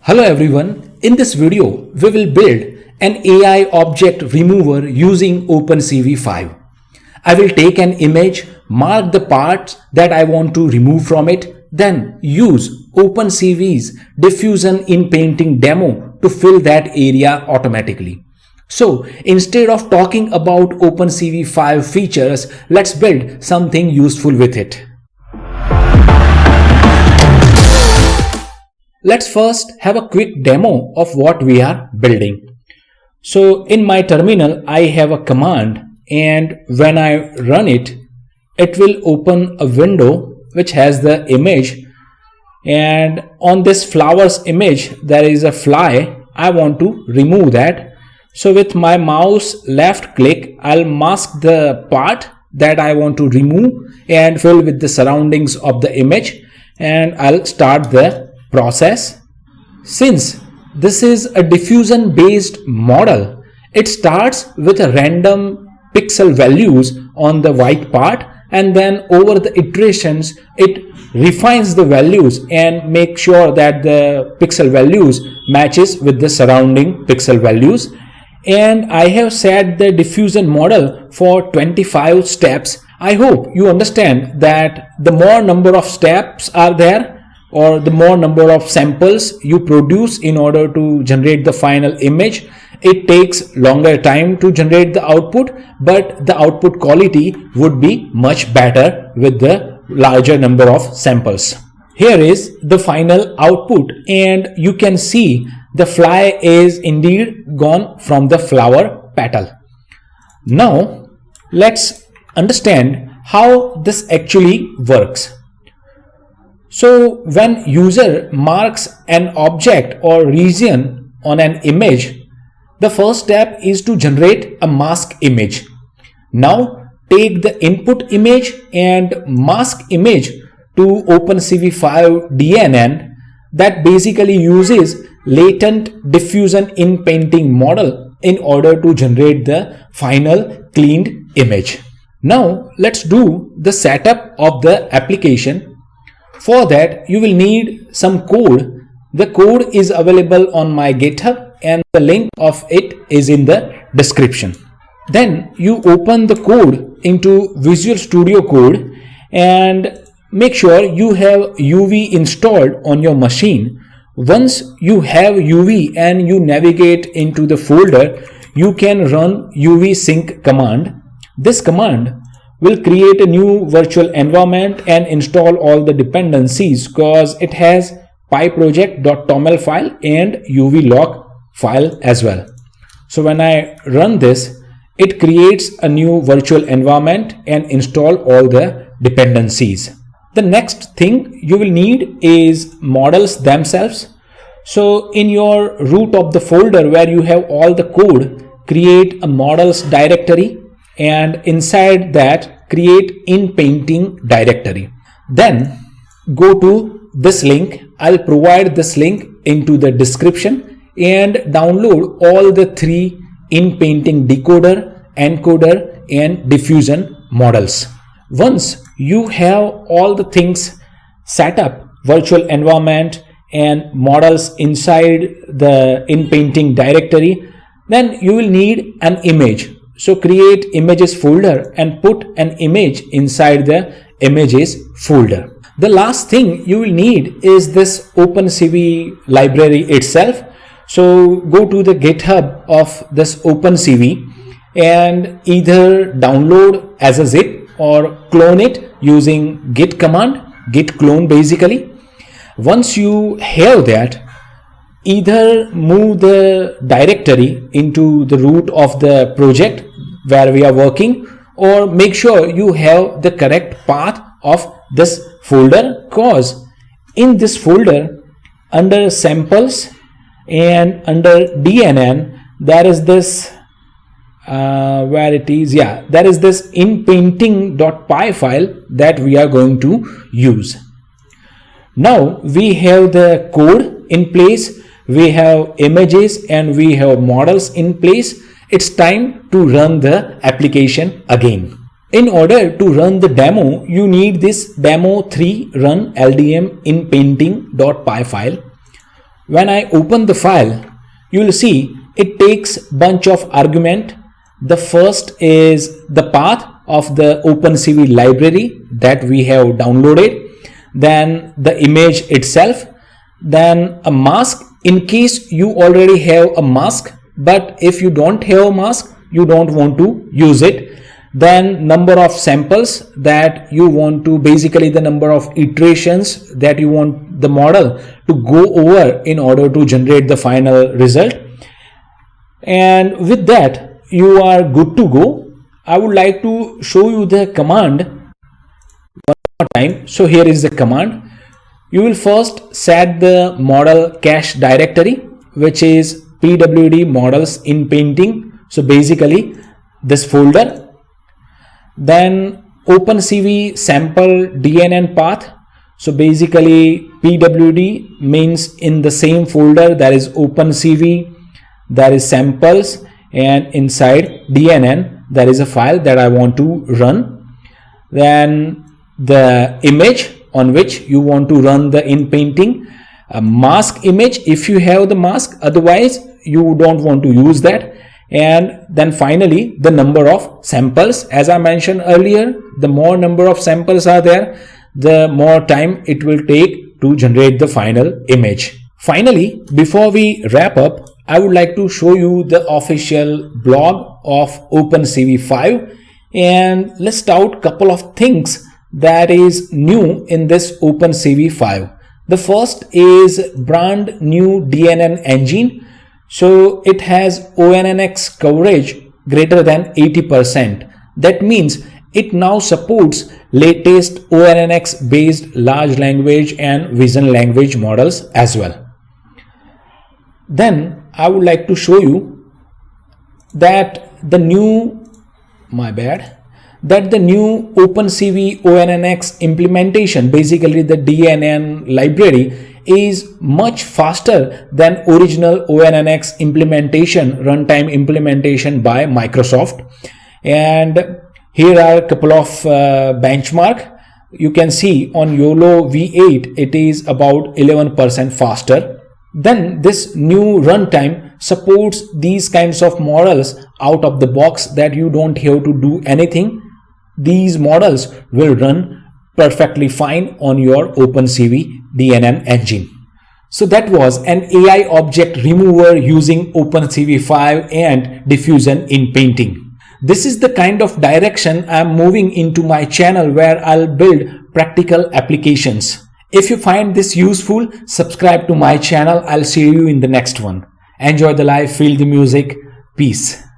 Hello everyone, in this video we will build an AI object remover using OpenCV 5. I will take an image, mark the parts that I want to remove from it, then use OpenCV's Diffusion Inpainting demo to fill that area automatically. So instead of talking about OpenCV 5 features, let's build something useful with it. Let's first have a quick demo of what we are building. So in my terminal, I have a command, and when I run it, it will open a window which has the image, and on this flowers image there is a fly. I want to remove that. So with my mouse left click, I'll mask the part that I want to remove and fill with the surroundings of the image, and I'll start the process. Since this is a diffusion based model, it starts with a random pixel values on the white part, and then over the iterations it refines the values and make sure that the pixel values matches with the surrounding pixel values. And I have set the diffusion model for 25 steps. I hope you understand that the more number of steps are there, or the more number of samples you produce in order to generate the final image, it takes longer time to generate the output, but the output quality would be much better with the larger number of samples. Here is the final output, and you can see the fly is indeed gone from the flower petal. Now let's understand how this actually works. So when user marks an object or region on an image, the first step is to generate a mask image. Now take the input image and mask image to OpenCV 5 DNN that basically uses latent diffusion Inpainting model in order to generate the final cleaned image. Now let's do the setup of the application. For that, you will need some code. The code is available on my GitHub, and the link of it is in the description. Then you open the code into Visual Studio Code and make sure you have UV installed on your machine. Once you have UV and you navigate into the folder, you can run UV sync command. This command will create a new virtual environment and install all the dependencies because it has pyproject.toml file and uvlog file as well. So when I run this, it creates a new virtual environment and install all the dependencies. The next thing you will need is models themselves. So in your root of the folder where you have all the code, create a models directory, and inside that create Inpainting directory. Then go to this link. I'll provide this link into the description and download all the three Inpainting decoder, encoder and diffusion models. Once you have all the things set up, virtual environment and models inside the Inpainting directory, then you will need an image. So create images folder and put an image inside the images folder. The last thing you will need is this OpenCV library itself. So go to the GitHub of this OpenCV and either download as a zip or clone it using git command, git clone basically. Once you have that, either move the directory into the root of the project where we are working, or make sure you have the correct path of this folder, cause in this folder under samples and under DNN there is this there is this inpainting.py file that we are going to use. Now we have the code in place, we have images and we have models in place. It's time to run the application again. In order to run the demo, you need this demo3 run LDM inpainting.py file. when I open the file, you will see it takes bunch of argument. The first is the path of the OpenCV library that we have downloaded, then the image itself, then a mask in case you already have a mask, but if you don't have a mask, you don't want to use it, then number of samples that you want to, basically the number of iterations that you want the model to go over in order to generate the final result. And with that, you are good to go. I would like to show you the command one more time. So here is the command. You will first set the model cache directory, which is pwd models Inpainting. So basically this folder. Then OpenCV sample DNN path. So basically pwd means in the same folder there is OpenCV, there is samples, and inside DNN there is a file that I want to run. Then the image on which you want to run the Inpainting, a mask image if you have the mask, otherwise you don't want to use that. And then finally the number of samples. As I mentioned earlier, the more number of samples are there, the more time it will take to generate the final image. Finally, before we wrap up, I would like to show you the official blog of OpenCV 5 and list out couple of things that is new in this OpenCV 5. The first is brand new DNN engine. So it has ONNX coverage greater than 80%. That means it now supports latest ONNX based large language and vision language models as well. Then I would like to show you that the new OpenCV ONNX implementation, basically the DNN library, is much faster than original ONNX implementation, runtime implementation by Microsoft. And here are a couple of benchmark. You can see on YOLO V8 it is about 11% faster. Then this new runtime supports these kinds of models out of the box that you don't have to do anything. These models will run perfectly fine on your OpenCV DNN engine. So that was an AI object remover using OpenCV 5 and Diffusion Inpainting. This is the kind of direction I'm moving into my channel where I'll build practical applications. If you find this useful, subscribe to my channel. I'll see you in the next one. Enjoy the life, feel the music. Peace.